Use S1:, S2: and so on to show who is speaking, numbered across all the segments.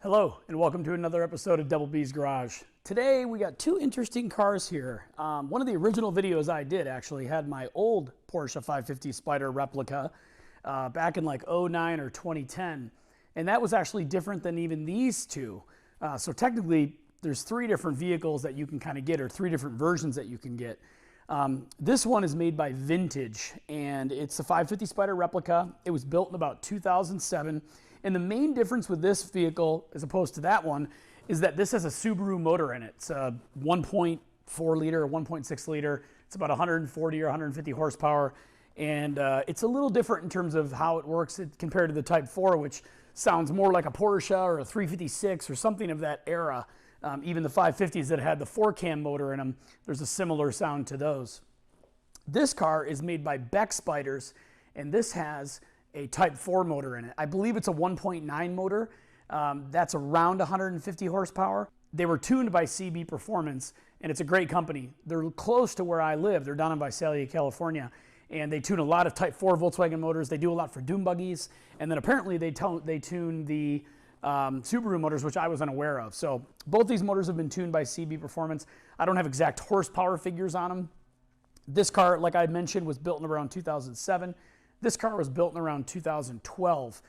S1: Hello, and welcome to another episode of Double B's Garage. Today we got two interesting cars here. One of the original videos I did actually had my old Porsche 550 Spyder replica back in like 09 or 2010. And that was actually different than even these two. So technically there's three different vehicles that you can kind of get, or three different versions that you can get. This one is made by Vintage, and it's a 550 Spyder replica. It was built in about 2007. And the main difference with this vehicle, as opposed to that one, is that this has a Subaru motor in it. It's a 1.4 liter or 1.6 liter. It's about 140 or 150 horsepower. And it's a little different in terms of how it works compared to the Type 4, which sounds more like a Porsche or a 356 or something of that era. Even the 550s that had the 4-cam motor in them, there's a similar sound to those. This car is made by Beck Spyders, and this has a Type 4 motor in it. I believe it's a 1.9 motor. That's around 150 horsepower. They were tuned by CB Performance, and it's a great company. They're close to where I live. They're down in Visalia, California, and they tune a lot of Type 4 Volkswagen motors. They do a lot for dune buggies, and then apparently they tune the Subaru motors, which I was unaware of. So both these motors have been tuned by CB Performance. I don't have exact horsepower figures on them. This car, like I mentioned, was built in around 2007. This car was built in around 2012.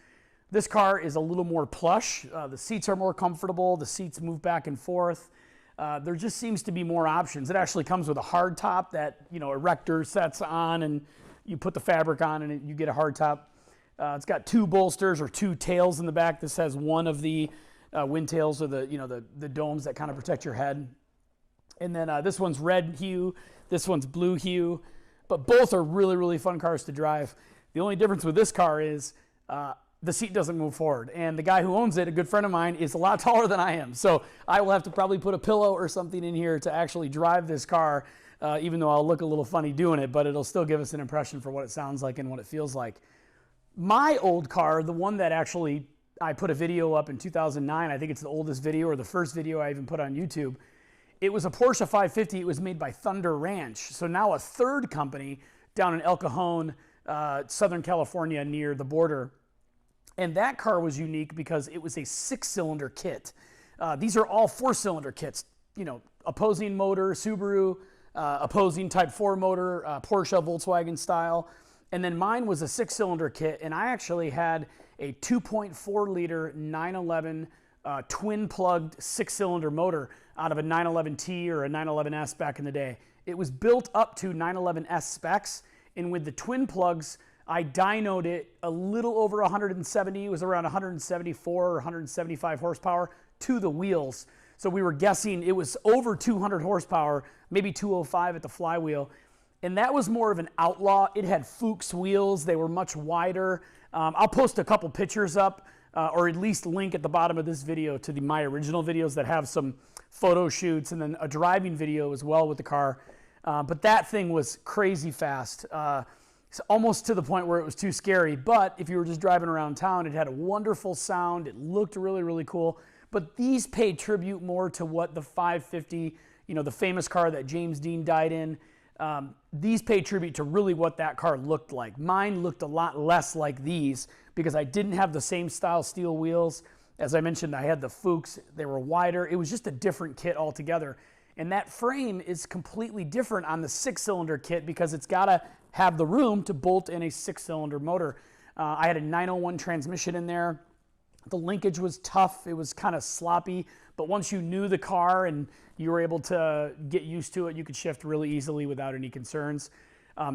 S1: This car is a little more plush. The seats are more comfortable. The seats move back and forth. There just seems to be more options. It actually comes with a hard top that, you know, erector sets on, and you put the fabric on and you get a hard top. It's got two bolsters or two tails in the back. This has one of the wind tails, or the domes that kind of protect your head. And then this one's red hue. This one's blue hue. But both are really, really fun cars to drive. The only difference with this car is the seat doesn't move forward. And the guy who owns it, a good friend of mine, is a lot taller than I am. So I will have to probably put a pillow or something in here to actually drive this car, even though I'll look a little funny doing it, but it'll still give us an impression for what it sounds like and what it feels like. My old car, the one that actually I put a video up in 2009, I think it's the oldest video or the first video I even put on YouTube. It was a Porsche 550. It was made by Thunder Ranch. So now a third company down in El Cajon, Southern California, near the border. And that car was unique because it was a 6-cylinder kit. These are all 4-cylinder kits, you know, opposing motor, Subaru, opposing Type 4 motor, Porsche, Volkswagen style. And then mine was a 6-cylinder kit, and I actually had a 2.4 liter 911 twin-plugged 6-cylinder motor out of a 911T or a 911S back in the day. It was built up to 911S specs, and with the twin plugs, I dynoed it a little over 170. It was around 174 or 175 horsepower to the wheels. So we were guessing it was over 200 horsepower, maybe 205 at the flywheel. And that was more of an outlaw. It had Fuchs wheels. They were much wider. I'll post a couple pictures up, or at least link at the bottom of this video to my original videos that have some photo shoots, and then a driving video as well with the car. But that thing was crazy fast. It's almost to the point where it was too scary. But if you were just driving around town, it had a wonderful sound. It looked really, really cool. But these paid tribute more to what the 550, you know, the famous car that James Dean died in, these pay tribute to really what that car looked like. Mine looked a lot less like these because I didn't have the same style steel wheels. As I mentioned, I had the Fuchs. They were wider. It was just a different kit altogether. And that frame is completely different on the 6-cylinder kit because it's got to have the room to bolt in a 6-cylinder motor. I had a 901 transmission in there. The linkage was tough. It was kind of sloppy. But once you knew the car and you were able to get used to it, you could shift really easily without any concerns.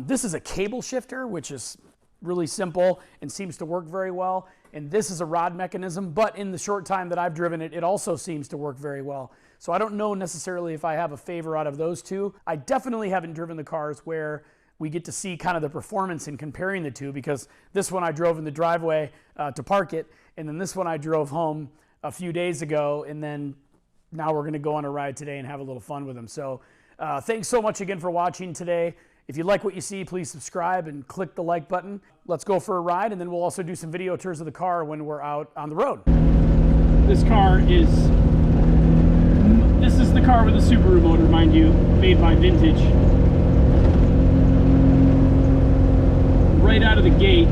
S1: This is a cable shifter, which is really simple and seems to work very well. And this is a rod mechanism, but in the short time that I've driven it, it also seems to work very well. So I don't know necessarily if I have a favor out of those two. I definitely haven't driven the cars where we get to see kind of the performance in comparing the two, because this one I drove in the driveway to park it, and then this one I drove home a few days ago, and then now we're going to go on a ride today and have a little fun with them. So thanks so much again for watching today. If you like what you see, please subscribe and click the like button. Let's go for a ride, and then we'll also do some video tours of the car when we're out on the road. This is the car with the Subaru motor, mind you, made by Vintage. Right out of the gate,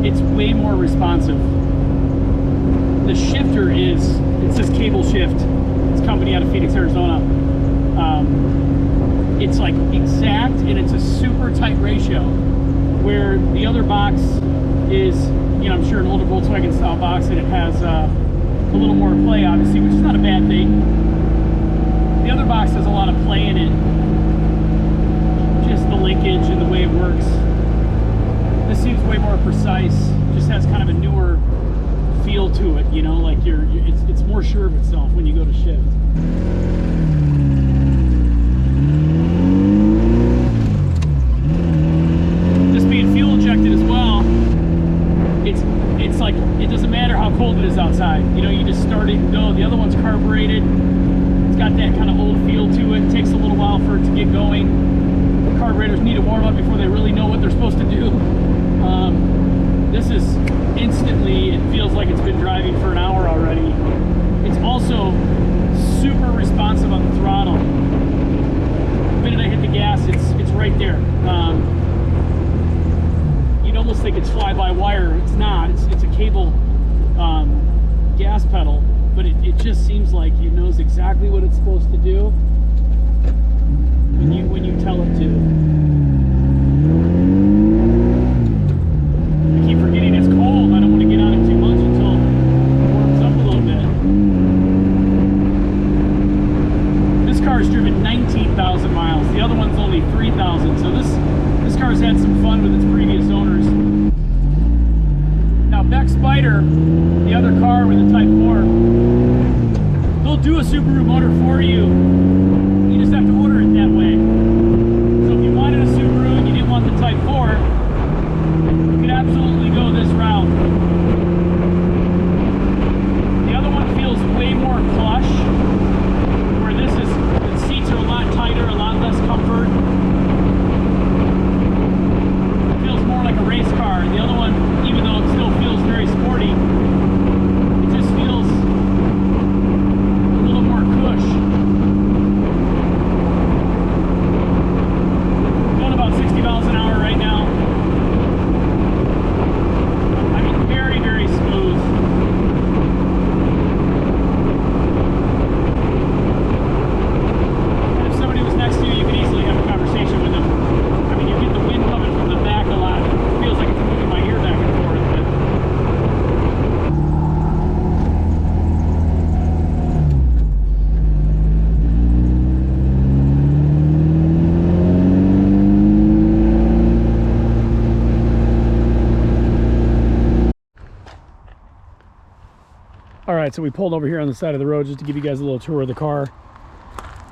S1: it's way more responsive. the shifter is, it says Cable Shift. It's a company out of Phoenix, Arizona. It's like exact, and it's a super tight ratio, where the other box is, you know, I'm sure an older Volkswagen style box, and it has a little more play, obviously, which is not a bad thing. The other box has a lot of play in it, just the linkage and the way it works. This seems way more precise, just has kind of a newer feel to it, you know, like it's more sure of itself when you go to shift. This being fuel injected as well, it's like, it doesn't matter how cold it is outside, you know, you just start it and go. The other one's carbureted, it's got that kind of old feel to it. It takes a little while for it to get going. Carburetors need to warm up before they really know what they're supposed to do. This is instantly, it feels like it's been driving for an hour already. It's also super responsive on the throttle. The minute I hit the gas, it's right there. You'd almost think it's fly-by-wire. It's not. It's a cable gas pedal, but it just seems like it knows exactly what it's supposed to do when you tell it to. I keep forgetting it's cold. I don't want to get on it too much until it warms up a little bit. This car's driven 19,000 miles. The other one's only 3,000. So this car's had some fun with its previous owners. Now Beck Spyder, the other car with the Type 4, they'll do a Subaru motor for you. You just have to order it that way. So if you wanted a Subaru and you didn't want the Type 4, you could absolutely go this route. The other one feels way more plush, where this is, the seats are a lot tighter, a lot less comfort. It feels more like a race car. The other one, even though it still feels very sporty, it just feels a little more cush. Going about 60 miles an hour right now. I mean, very, very smooth. And if somebody was next to you, you could easily have a conversation with them. I mean, you get the wind coming from the back a lot. It feels like it's moving my ear back and forth. All right, so we pulled over here on the side of the road just to give you guys a little tour of the car.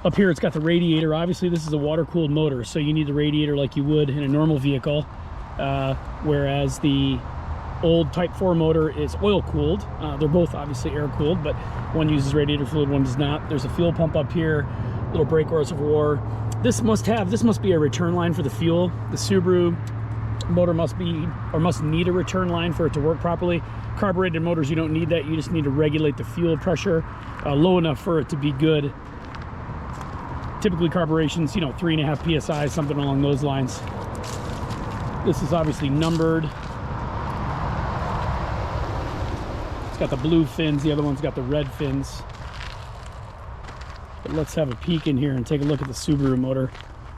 S1: Up here, it's got the radiator. Obviously, this is a water-cooled motor, so you need the radiator like you would in a normal vehicle, whereas the old Type 4 motor is oil-cooled. They're both obviously air-cooled, but one uses radiator fluid, one does not. There's a fuel pump up here, little brake reservoir. This must be a return line for the fuel. The Subaru motor must need a return line for it to work properly. Carbureted motors, you don't need that. You just need to regulate the fuel pressure low enough for it to be good. Typically carburetions, you know, 3.5 psi, something along those lines. This is obviously numbered. It's got the blue fins, the other one's got the red fins. But let's have a peek in here and take a look at the Subaru motor.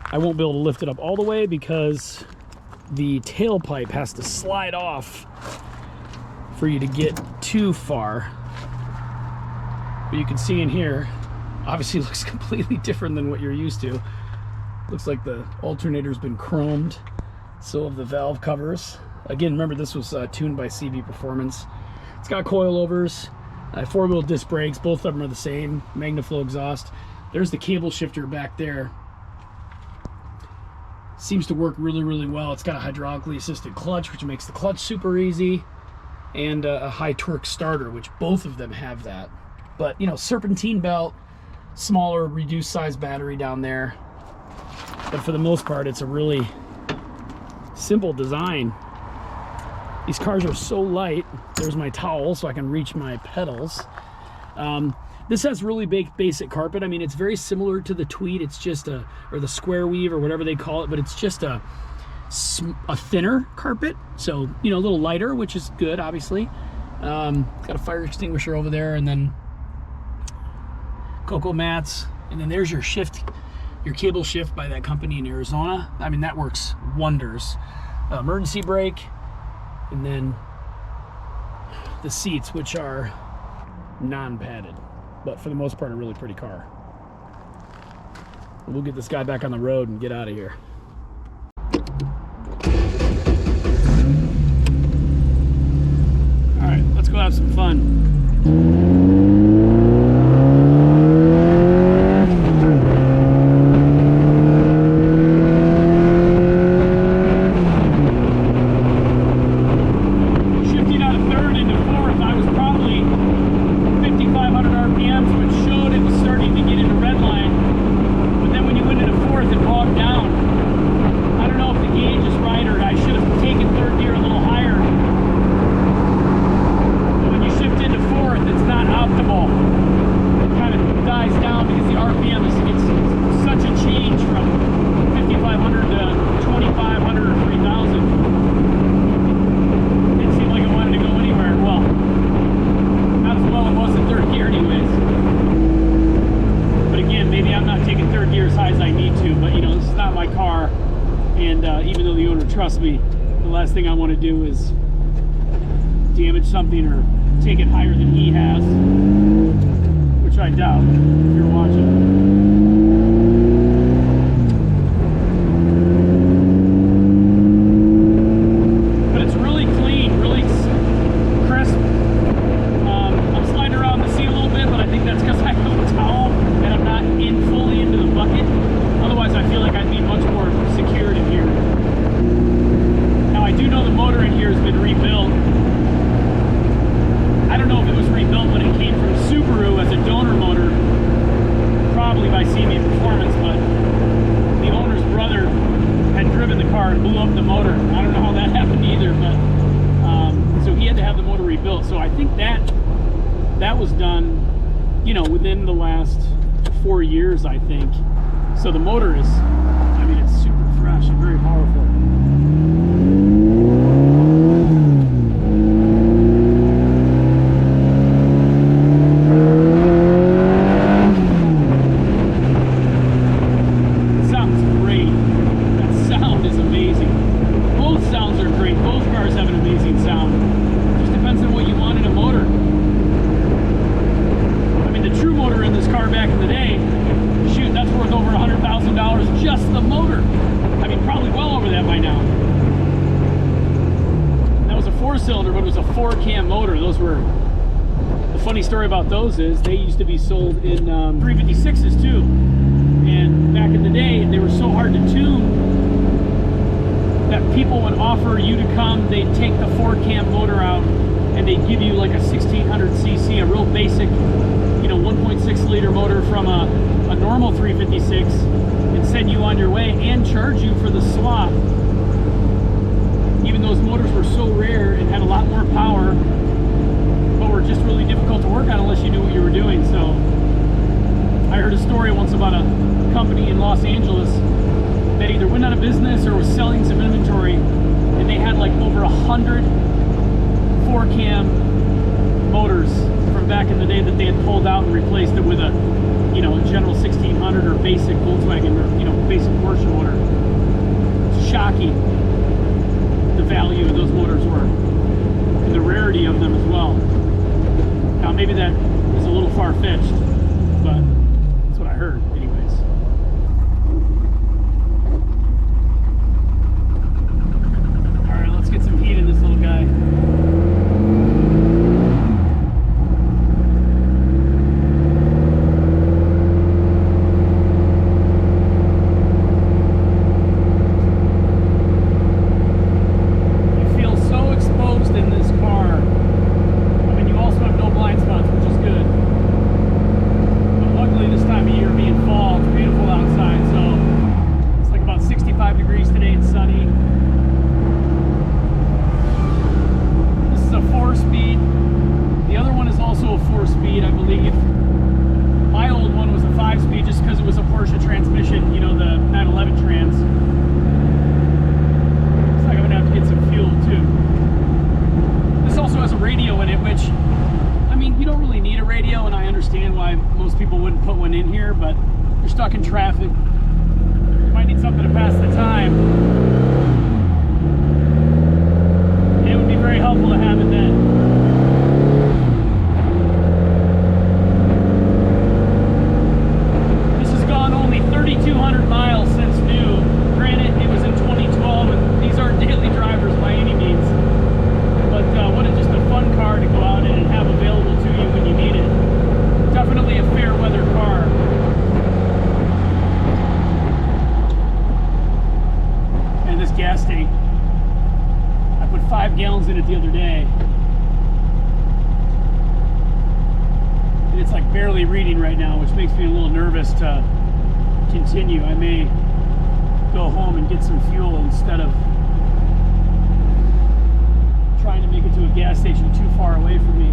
S1: I won't be able to lift it up all the way because the tailpipe has to slide off for you to get too far. But you can see in here, obviously looks completely different than what you're used to. Looks like the alternator's been chromed. So have the valve covers. Again, remember this was tuned by CB Performance. It's got coilovers, 4-wheel disc brakes, both of them are the same, MagnaFlow exhaust. There's the cable shifter back there. Seems to work really, really well. It's got a hydraulically assisted clutch, which makes the clutch super easy, and a high torque starter, which both of them have that. But, you know, serpentine belt, smaller, reduced size battery down there. But for the most part, it's a really simple design. These cars are so light. There's my towel so I can reach my pedals. This has really basic carpet. I mean, it's very similar to the Tweed. It's just or the square weave or whatever they call it, but it's just a thinner carpet. So, you know, a little lighter, which is good, obviously. Got a fire extinguisher over there, and then cocoa mats, and then there's your shift, your cable shift by that company in Arizona. I mean, that works wonders. Emergency brake, and then the seats, which are non-padded, but for the most part a really pretty car. We'll get this guy back on the road and get out of here. All right, let's go have some fun. Even though the owner trusts me, the last thing I want to do is damage something or take it higher than he has, which I doubt if you're watching. But it's really clean, really crisp. I'm sliding around the seat a little bit, but I think that's because I have a towel and I'm not fully into the bucket. Otherwise, I feel like I'd be much more secured in here. Now, I do know the motor in here has been rebuilt. I don't know if it was rebuilt when it came from Subaru as a donor motor, probably by CB Performance, but the owner's brother had driven the car and blew up the motor. I don't know how that happened either, but so he had to have the motor rebuilt. So I think that was done, you know, within the last 4 years, I think. So the motor is, I mean, it's super fresh and very powerful. It sounds great. That sound is amazing. Both sounds are great. Both cars have an amazing sound. Just depends on what you want in a motor. I mean, the true motor in this car back in the day, shoot, that's worth over $100,000 just the motor. I mean, probably well over that by now. That was a 4-cylinder, but it was a 4-cam motor. Those were, the funny story about those is they used to be sold in 356s too. And back in the day, they were so hard to tune that people would offer you to come, they'd take the 4-cam motor out and they'd give you like a 1600cc, a real basic, you know, 1.6 liter motor from a normal 356 and send you on your way and charge you for the swap. Even those motors were so rare and had a lot more power, but were just really difficult to work on unless you knew what you were doing. So I heard a story once about a company in Los Angeles that either went out of business or was selling some inventory, and they had like over 100 4-cam motors from back in the day that they had pulled out and replaced it with a, you know, a general 1600 or basic Volkswagen or, you know, basic Porsche motor. It's shocking the value of those motors were and the rarity of them as well. Now maybe that is a little far-fetched, but that's what I heard anyways. All right, let's get some heat in this little guy. This time of year being why most people wouldn't put one in here, but you're stuck in traffic. You might need something to pass the time. It would be very helpful to have it then. This has gone only 3,200 miles since new. Granted, it was in 2012, and these aren't daily drivers by any means. But what a just a fun car to go out in and have available to you when you need it. Definitely a fair weather car. And this gas tank, I put 5 gallons in it the other day. And it's like barely reading right now, which makes me a little nervous to continue. I may go home and get some fuel instead of trying to make it to a gas station too far away from me.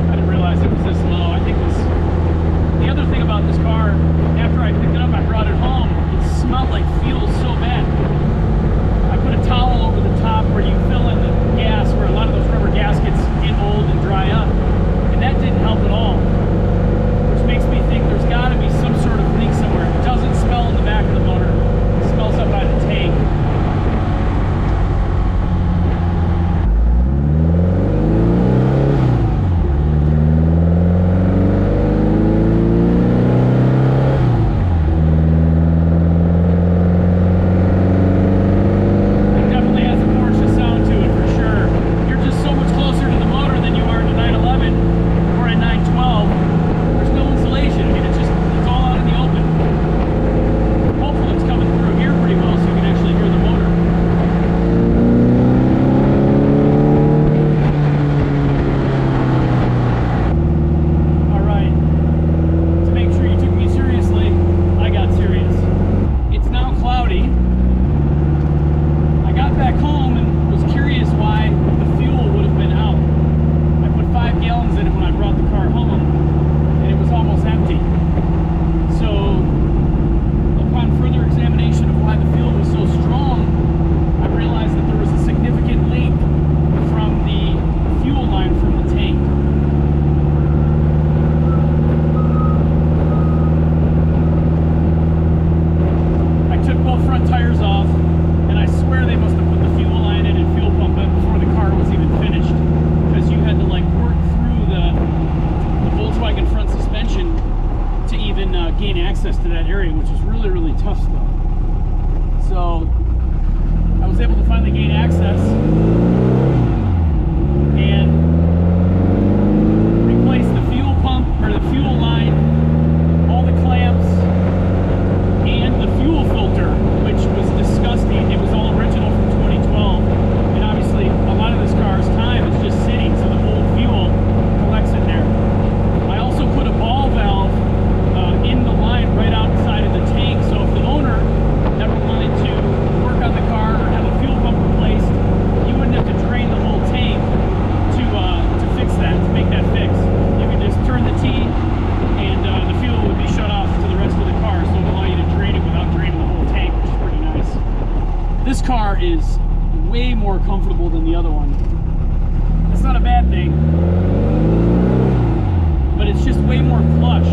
S1: I didn't realize it was this low. I think the other thing about this car, after I picked it up, I brought it home, it smelled like fuel so bad. I put a towel over the top where you fill in the gas, where a lot of those rubber gaskets get old and dry up, and that didn't help at all. Which makes me think there's got to be some sort of leak somewhere. It doesn't smell in the back of the motor. It smells up by the tank. It definitely has a Porsche sound to it for sure. You're just so much closer to the motor than you are in a 911 or a 912. There's no insulation. I mean, it's all out in the open. Hopefully it's coming through here pretty well so you can actually hear the motor. Alright, to make sure you took me seriously, I got serious. It's now cloudy. I got back home and was curious why the fuel would have been out. I put 5 gallons in it when I brought the car home, and it was almost empty. So, upon further examination of why the fuel was so strong, I realized that there was a significant leak from the fuel line from the tank. I took both front tires off, and I swear they must have put the fuel line in and fuel pump in before the car was even finished, because you had to like work through the Volkswagen front suspension to even gain access to that area, which is really, really tough stuff. So I was able to finally gain access and replace the fuel pump, or the fuel line, all the clamps, and the fuel filter, which was disgusting. It was all original from 2012. And obviously a lot of this car's time is just sitting, so the old fuel collects in there. I also put a ball valve in the line right outside of the tank, so if the owner ever wanted to work on the car or have a fuel pump replaced, you wouldn't have to drain the whole tank to fix that, to make that fix. You can just turn the T and the fuel would be shut off to the rest of the car, so it would allow you to drain it without draining the whole tank, which is pretty nice. This car is way more comfortable than the other one. That's not a bad thing, but it's just way more plush.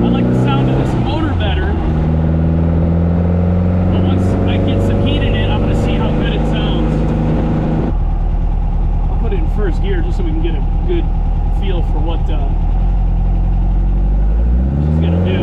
S1: I like the sound of this motor better, but once I get some heat in it, I'm going to see how good it sounds. I'll put it in first gear just so we can get a good feel for what she's going to do.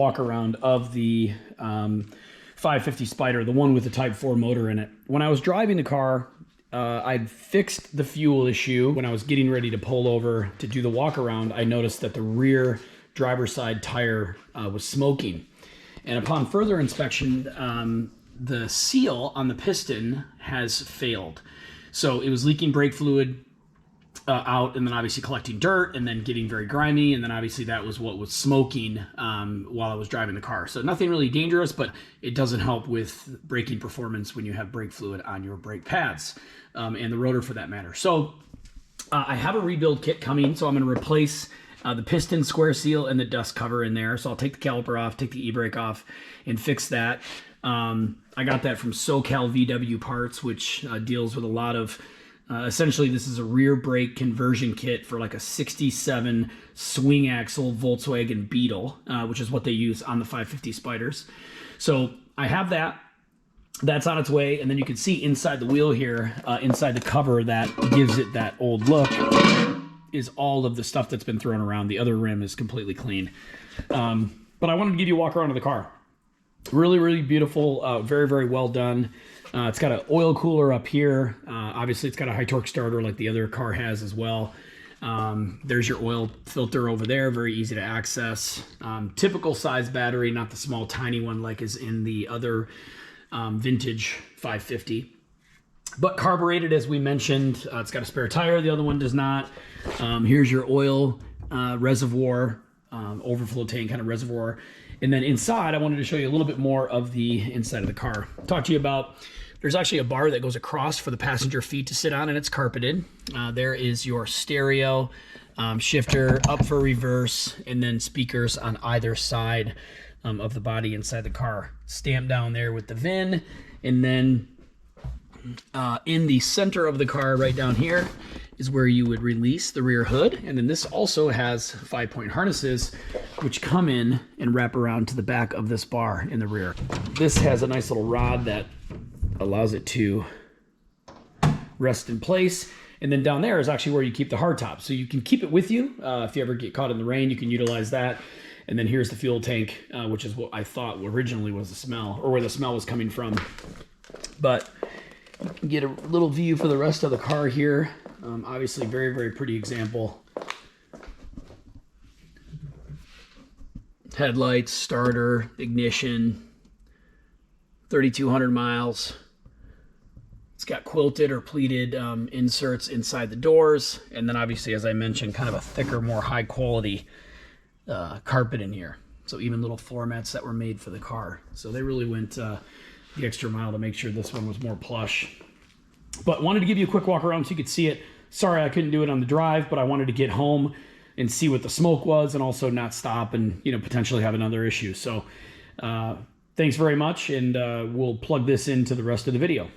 S1: walk around of the 550 Spyder, the one with the Type 4 motor in it. When I was driving the car, I'd fixed the fuel issue. When I was getting ready to pull over to do the walk around, I noticed that the rear driver's side tire was smoking. And upon further inspection, the seal on the piston has failed. So it was leaking brake fluid out, and then obviously collecting dirt, and then getting very grimy, and then obviously that was what was smoking while I was driving the car. So nothing really dangerous, but it doesn't help with braking performance when you have brake fluid on your brake pads and the rotor for that matter. So I have a rebuild kit coming, so I'm going to replace the piston square seal and the dust cover in there. So I'll take the caliper off, take the e-brake off, and fix that. I got that from SoCal VW Parts, which deals with a lot of essentially, this is a rear brake conversion kit for like a 67 swing axle Volkswagen Beetle, which is what they use on the 550 Spyders. So I have that. That's on its way. And then you can see inside the wheel here, inside the cover that gives it that old look, is all of the stuff that's been thrown around. The other rim is completely clean. But I wanted to give you a walk around of the car. Really, really beautiful. Very, very well done. It's got an oil cooler up here. Obviously, it's got a high torque starter like the other car has as well. There's your oil filter over there. Very easy to access. Typical size battery, not the small, tiny one like is in the other vintage 550. But carbureted, as we mentioned. It's got a spare tire. The other one does not. Here's your oil reservoir, overflow tank kind of reservoir. And then inside, I wanted to show you a little bit more of the inside of the car. Talk to you about, there's actually a bar that goes across for the passenger feet to sit on, and it's carpeted. There is your stereo, shifter, up for reverse, and then speakers on either side of the body inside the car. Stamped down there with the VIN, and then in the center of the car right down here is where you would release the rear hood. And then this also has 5-point harnesses which come in and wrap around to the back of this bar in the rear. This has a nice little rod that allows it to rest in place. And then down there is actually where you keep the hardtop. So you can keep it with you. If you ever get caught in the rain, you can utilize that. And then here's the fuel tank, which is what I thought originally was the smell, or where the smell was coming from. But you can get a little view for the rest of the car here. Obviously, very, very pretty example. Headlights, starter, ignition, 3,200 miles. It's got quilted or pleated inserts inside the doors. And then obviously, as I mentioned, kind of a thicker, more high quality carpet in here. So even little floor mats that were made for the car. So they really went the extra mile to make sure this one was more plush. But wanted to give you a quick walk around so you could see it. Sorry I couldn't do it on the drive, but I wanted to get home and see what the smoke was and also not stop and, you know, potentially have another issue. So thanks very much, and we'll plug this into the rest of the video.